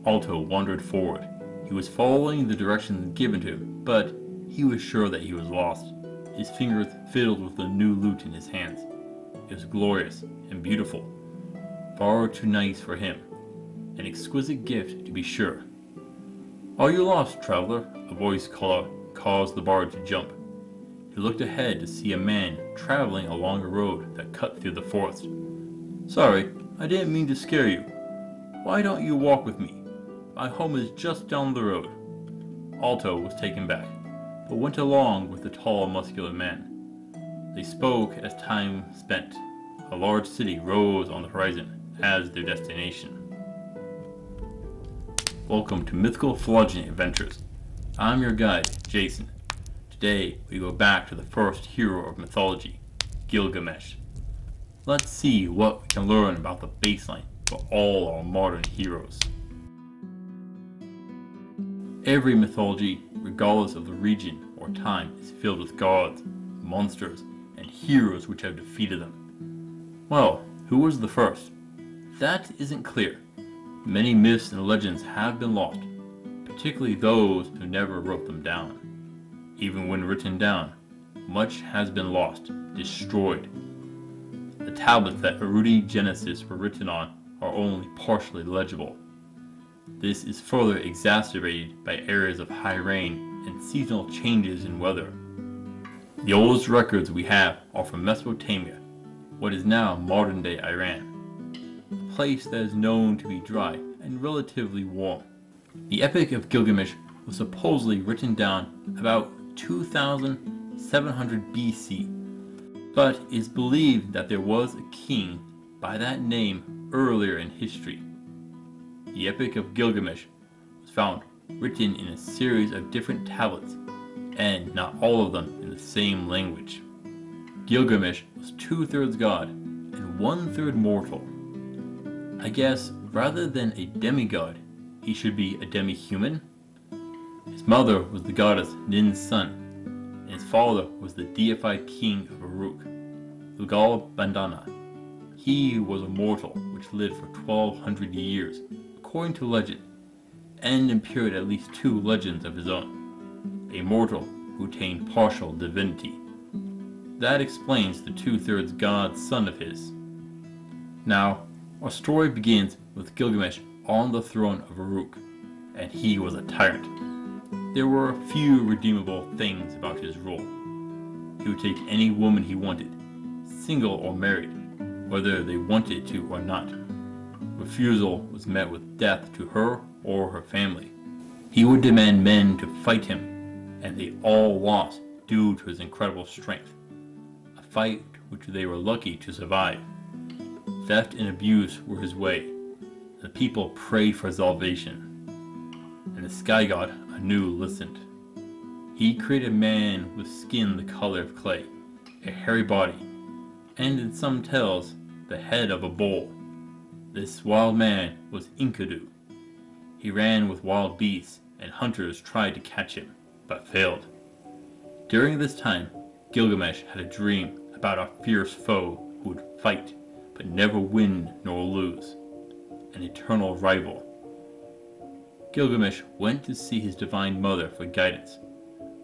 Alto wandered forward. He was following the directions given to him, but he was sure that he was lost. His fingers fiddled with the new lute in his hands. It was glorious and beautiful, far too nice for him. An exquisite gift, to be sure. "Are you lost, traveler?" a voice caused the bard to jump. He looked ahead to see a man traveling along a road that cut through the forest. "Sorry, I didn't mean to scare you. Why don't you walk with me? My home is just down the road." Alto was taken back, but went along with the tall, muscular man. They spoke as time spent. A large city rose on the horizon as their destination. Welcome to Mythical Phylogeny Adventures. I'm your guide, Jason. Today we go back to the first hero of mythology, Gilgamesh. Let's see what we can learn about the baseline for all our modern heroes. Every mythology, regardless of the region or time, is filled with gods, monsters, and heroes which have defeated them. Well, who was the first? That isn't clear. Many myths and legends have been lost, particularly those who never wrote them down. Even when written down, much has been lost, destroyed. The tablets that Erudi Genesis were written on are only partially legible. This is further exacerbated by areas of high rain and seasonal changes in weather. The oldest records we have are from Mesopotamia, what is now modern-day Iran, a place that is known to be dry and relatively warm. The Epic of Gilgamesh was supposedly written down about 2700 BC, but it is believed that there was a king by that name earlier in history. The Epic of Gilgamesh was found written in a series of different tablets, and not all of them in the same language. Gilgamesh was 2/3 god and 1/3 mortal. I guess rather than a demigod, he should be a demi-human. His mother was the goddess Nin's son, and his father was the deified king of Uruk, Lugal Bandana. He was a mortal which lived for 1200 years, according to legend, and appeared at least 2 legends of his own. A mortal who attained partial divinity. That explains the 2/3 god son of his. Now, our story begins with Gilgamesh on the throne of Uruk, and he was a tyrant. There were a few redeemable things about his rule. He would take any woman he wanted, single or married, whether they wanted to or not. Refusal was met with death to her or her family. He would demand men to fight him, and they all lost due to his incredible strength. A fight which they were lucky to survive. Theft and abuse were his way. The people prayed for salvation, and the sky god Anu listened. He created man with skin the color of clay, a hairy body, and in some tales, the head of a bull. This wild man was Enkidu. He ran with wild beasts, and hunters tried to catch him, but failed. During this time, Gilgamesh had a dream about a fierce foe who would fight, but never win nor lose. An eternal rival. Gilgamesh went to see his divine mother for guidance,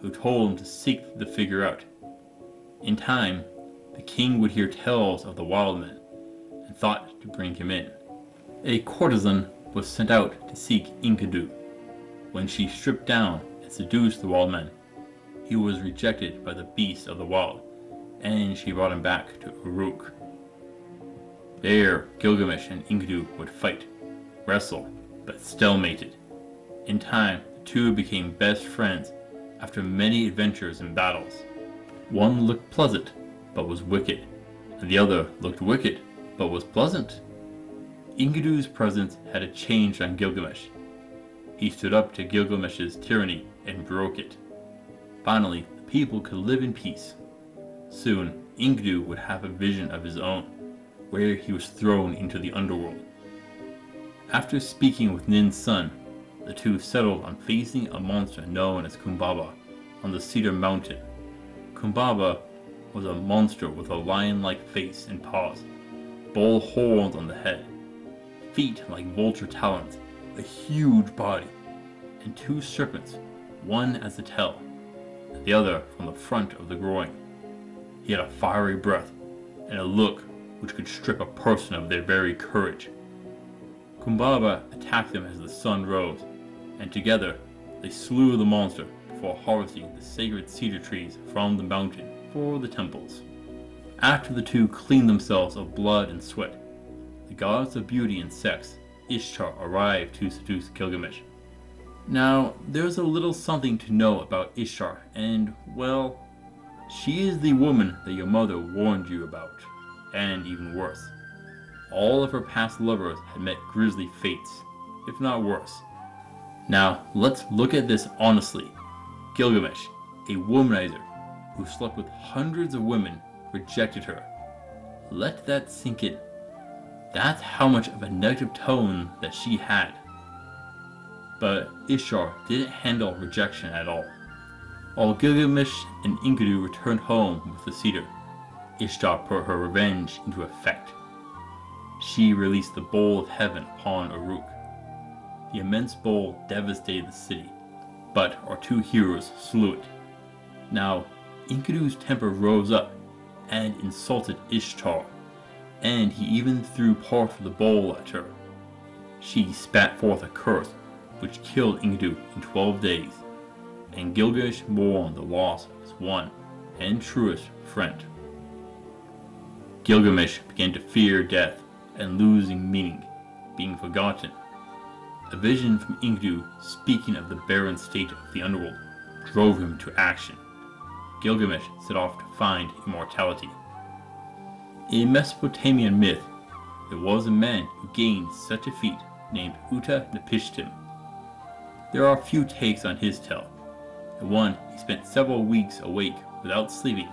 who told him to seek the figure out. In time, the king would hear tales of the wild men, and thought to bring him in. A courtesan was sent out to seek Enkidu. When she stripped down and seduced the wild men, he was rejected by the beasts of the wild, and she brought him back to Uruk. There, Gilgamesh and Enkidu would fight, wrestle, but stalemated. In time, the two became best friends after many adventures and battles. One looked pleasant, but was wicked, and the other looked wicked, but was pleasant. Enkidu's presence had a change on Gilgamesh. He stood up to Gilgamesh's tyranny and broke it. Finally, the people could live in peace. Soon, Enkidu would have a vision of his own, where he was thrown into the underworld. After speaking with Nin's son, the two settled on facing a monster known as Kumbaba on the Cedar Mountain. Kumbaba was a monster with a lion-like face and paws, bull horns on the head, feet like vulture talons, a huge body, and two serpents, one as the tail, and the other from the front of the groin. He had a fiery breath, and a look which could strip a person of their very courage. Kumbaba attacked them as the sun rose, and together they slew the monster before harvesting the sacred cedar trees from the mountain for the temples. After the two cleaned themselves of blood and sweat, the goddess of beauty and sex, Ishtar, arrived to seduce Gilgamesh. Now, there's a little something to know about Ishtar, and, well, she is the woman that your mother warned you about, and even worse. All of her past lovers had met grisly fates, if not worse. Now, let's look at this honestly. Gilgamesh, a womanizer who slept with hundreds of women, rejected her. Let that sink in. That's how much of a negative tone that she had. But Ishtar didn't handle rejection at all. While Gilgamesh and Enkidu returned home with the cedar, Ishtar put her revenge into effect. She released the bowl of heaven upon Uruk. The immense bowl devastated the city, but our two heroes slew it. Now, Enkidu's temper rose up and insulted Ishtar, and he even threw part of the bowl at her. She spat forth a curse which killed Enkidu in 12 days, and Gilgamesh mourned the loss of his one and truest friend. Gilgamesh began to fear death and losing meaning, being forgotten. A vision from Enkidu speaking of the barren state of the underworld drove him to action. Gilgamesh set off to find immortality. In Mesopotamian myth, there was a man who gained such a feat named Uta-Napishtim. There are a few takes on his tale. In one, he spent several weeks awake without sleeping,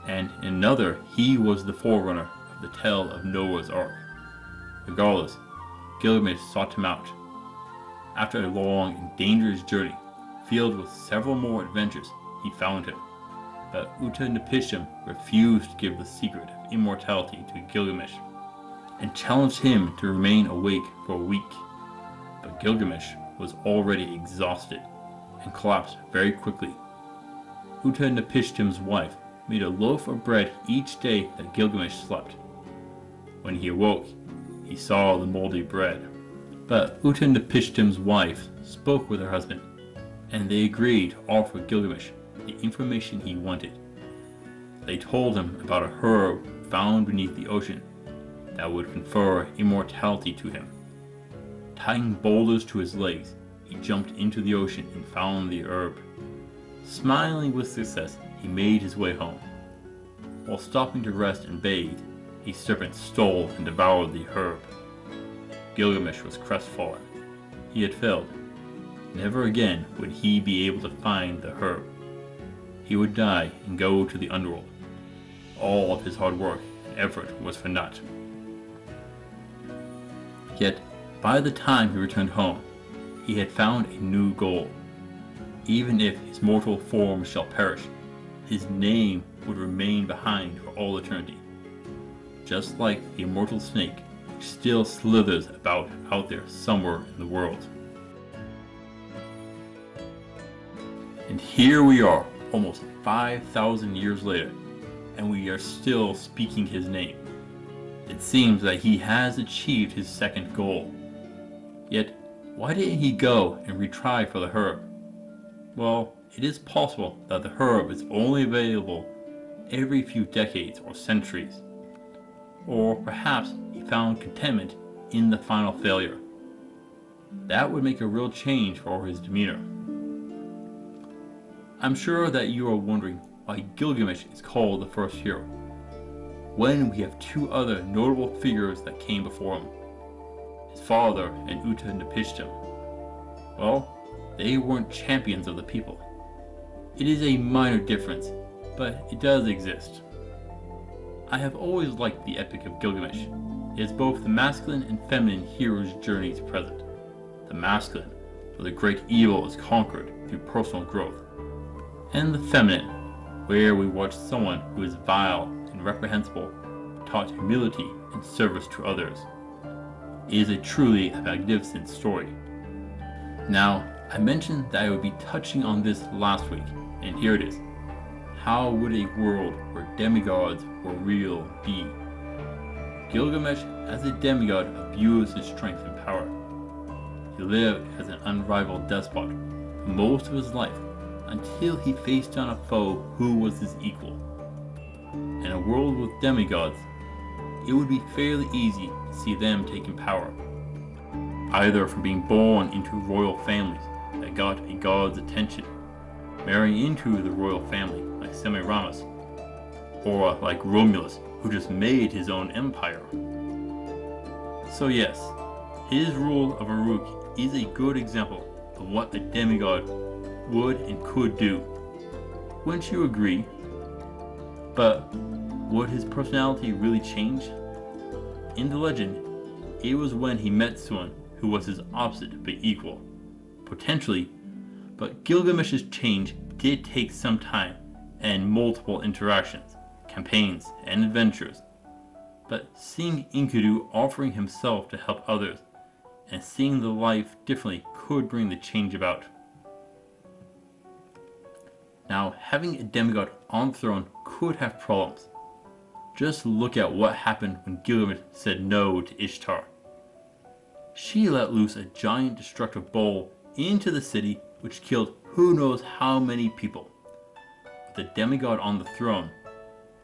and in another, he was the forerunner of the tale of Noah's Ark. Regardless, Gilgamesh sought him out. After a long and dangerous journey, filled with several more adventures, he found him. But Uta-Napishtim refused to give the secret of immortality to Gilgamesh, and challenged him to remain awake for a week. But Gilgamesh was already exhausted, and collapsed very quickly. Uta-Napishtim's wife made a loaf of bread each day that Gilgamesh slept. When he awoke, he saw the moldy bread. But Uta-Napishtim's wife spoke with her husband, and they agreed to offer Gilgamesh the information he wanted. They told him about a herb found beneath the ocean that would confer immortality to him. Tying boulders to his legs, he jumped into the ocean and found the herb. Smiling with success, he made his way home. While stopping to rest and bathe, a serpent stole and devoured the herb. Gilgamesh was crestfallen. He had failed. Never again would he be able to find the herb. He would die and go to the underworld. All of his hard work and effort was for naught. Yet, by the time he returned home, he had found a new goal. Even if his mortal form shall perish, his name would remain behind for all eternity. Just like the immortal snake, which still slithers about out there somewhere in the world. And here we are, almost 5,000 years later, and we are still speaking his name. It seems that he has achieved his second goal. Yet, why didn't he go and retry for the herb? Well, it is possible that the herb is only available every few decades or centuries. Or perhaps he found contentment in the final failure. That would make a real change for his demeanor. I'm sure that you are wondering why Gilgamesh is called the first hero, when we have two other notable figures that came before him, his father and Uta-Napishtim. Well, they weren't champions of the people. It is a minor difference, but it does exist. I have always liked the Epic of Gilgamesh. It is both the masculine and feminine hero's journeys present. The masculine, where the great evil is conquered through personal growth, and the feminine, where we watch someone who is vile and reprehensible, taught humility and service to others. is a truly magnificent story. Now, I mentioned that I would be touching on this last week, and here it is. How would a world where demigods were real be? Gilgamesh, as a demigod, abused his strength and power. He lived as an unrivaled despot for most of his life until he faced down a foe who was his equal. In a world with demigods, it would be fairly easy to see them taking power, either from being born into royal families that got a god's attention, marrying into the royal family like Semiramis, or like Romulus, who just made his own empire. So yes, his rule of Uruk is a good example of what a demigod would and could do. Wouldn't you agree? But would his personality really change? In the legend, it was when he met someone who was his opposite but equal. Potentially, but Gilgamesh's change did take some time and multiple interactions, campaigns, and adventures. But seeing Enkidu offering himself to help others and seeing the life differently could bring the change about. Now, having a demigod on the throne could have problems. Just look at what happened when Gilgamesh said no to Ishtar. She let loose a giant destructive bowl into the city which killed who knows how many people. With a demigod on the throne,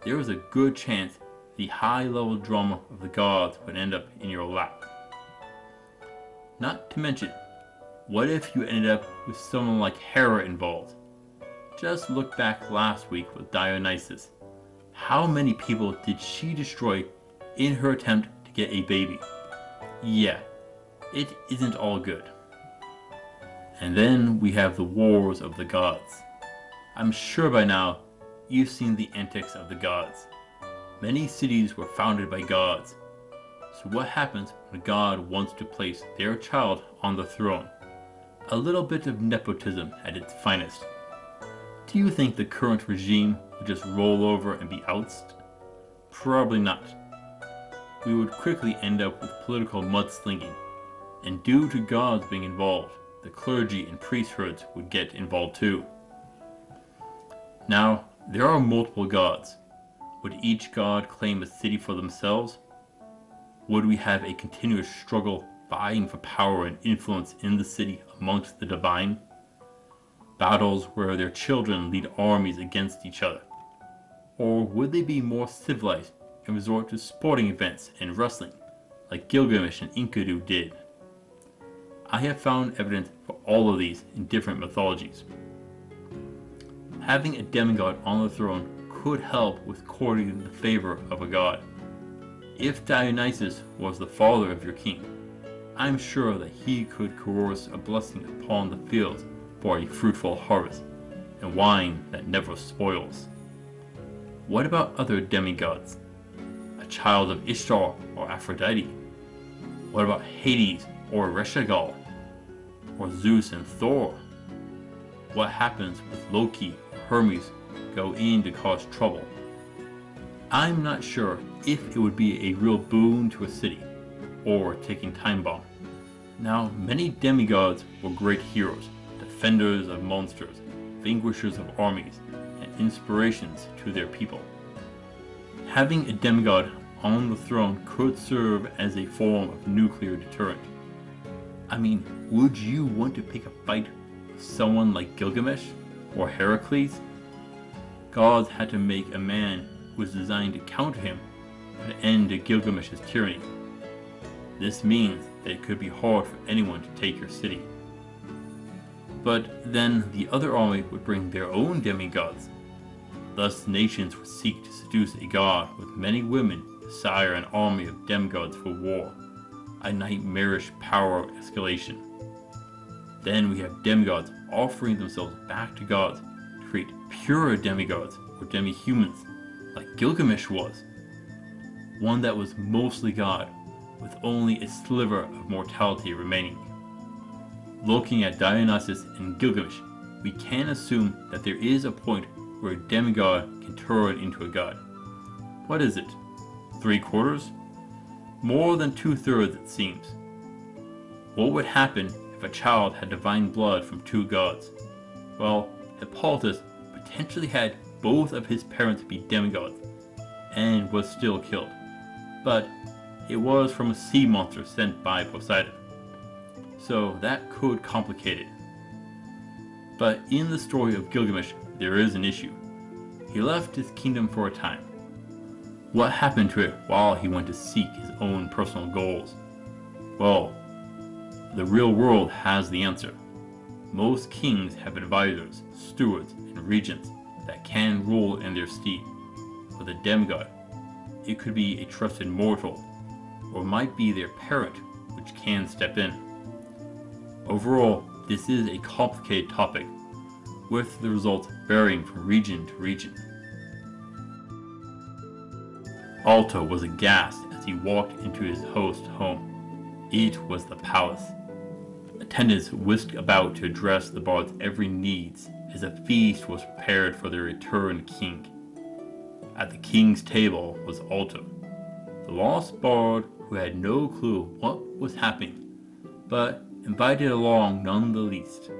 there was a good chance the high-level drama of the gods would end up in your lap. Not to mention, what if you ended up with someone like Hera involved? Just look back last week with Dionysus. How many people did she destroy in her attempt to get a baby? Yeah, it isn't all good. And then we have the wars of the gods. I'm sure by now you've seen the antics of the gods. Many cities were founded by gods. So what happens when a god wants to place their child on the throne? A little bit of nepotism at its finest. Do you think the current regime would just roll over and be ousted? Probably not. We would quickly end up with political mudslinging, and due to gods being involved, the clergy and priesthoods would get involved too. Now, there are multiple gods. Would each god claim a city for themselves? Would we have a continuous struggle vying for power and influence in the city amongst the divine? Battles where their children lead armies against each other? Or would they be more civilized and resort to sporting events and wrestling, like Gilgamesh and Enkidu did? I have found evidence for all of these in different mythologies. Having a demigod on the throne could help with courting the favor of a god. If Dionysus was the father of your king, I'm sure that he could coerce a blessing upon the fields for a fruitful harvest, and wine that never spoils. What about other demigods? A child of Ishtar or Aphrodite? What about Hades or Reshagal? Or Zeus and Thor? What happens if Loki or Hermes go in to cause trouble? I'm not sure if it would be a real boon to a city, or taking time bomb. Now, many demigods were great heroes, defenders of monsters, vanquishers of armies, and inspirations to their people. Having a demigod on the throne could serve as a form of nuclear deterrent. I mean, would you want to pick a fight with someone like Gilgamesh or Heracles? Gods had to make a man who was designed to counter him and end to Gilgamesh's tyranny. This means that it could be hard for anyone to take your city. But then the other army would bring their own demigods. Thus nations would seek to seduce a god with many women to sire an army of demigods for war, a nightmarish power escalation. Then we have demigods offering themselves back to gods to create pure demigods or demi-humans, like Gilgamesh was. One that was mostly god, with only a sliver of mortality remaining. Looking at Dionysus and Gilgamesh, we can assume that there is a point where a demigod can turn into a god. What is it? 3/4? more than 2/3 it seems. What would happen if a child had divine blood from two gods? Well, Hippolytus potentially had both of his parents be demigods, and was still killed. But it was from a sea monster sent by Poseidon, so that could complicate it. But in the story of Gilgamesh, there is an issue. He left his kingdom for a time. What happened to it while he went to seek his own personal goals? Well, the real world has the answer. Most kings have advisors, stewards, and regents that can rule in their stead. With a demigod, it could be a trusted mortal, or might be their parent, which can step in. Overall, this is a complicated topic, with the results varying from region to region. Alto was aghast as he walked into his host's home. It was the palace. Attendants whisked about to address the bard's every needs as a feast was prepared for their returned king. At the king's table was Alto, the lost bard who had no clue what was happening, but invited along none the least.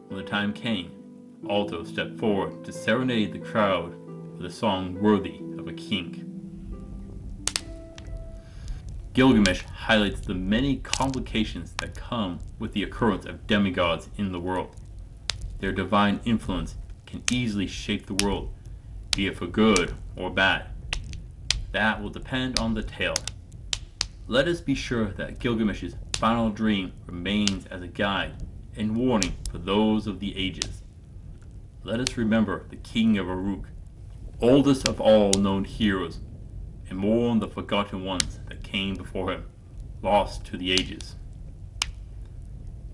When the time came, Alto stepped forward to serenade the crowd with a song worthy of a king. Gilgamesh highlights the many complications that come with the occurrence of demigods in the world. Their divine influence can easily shape the world, be it for good or bad. That will depend on the tale. Let us be sure that Gilgamesh's final dream remains as a guide and warning for those of the ages. Let us remember the king of Uruk, oldest of all known heroes, and mourn the forgotten ones that came before him, lost to the ages.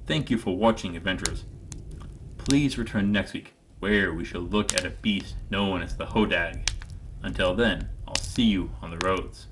Thank you for watching, adventurers. Please return next week, where we shall look at a beast known as the Hodag. Until then, I'll see you on the roads.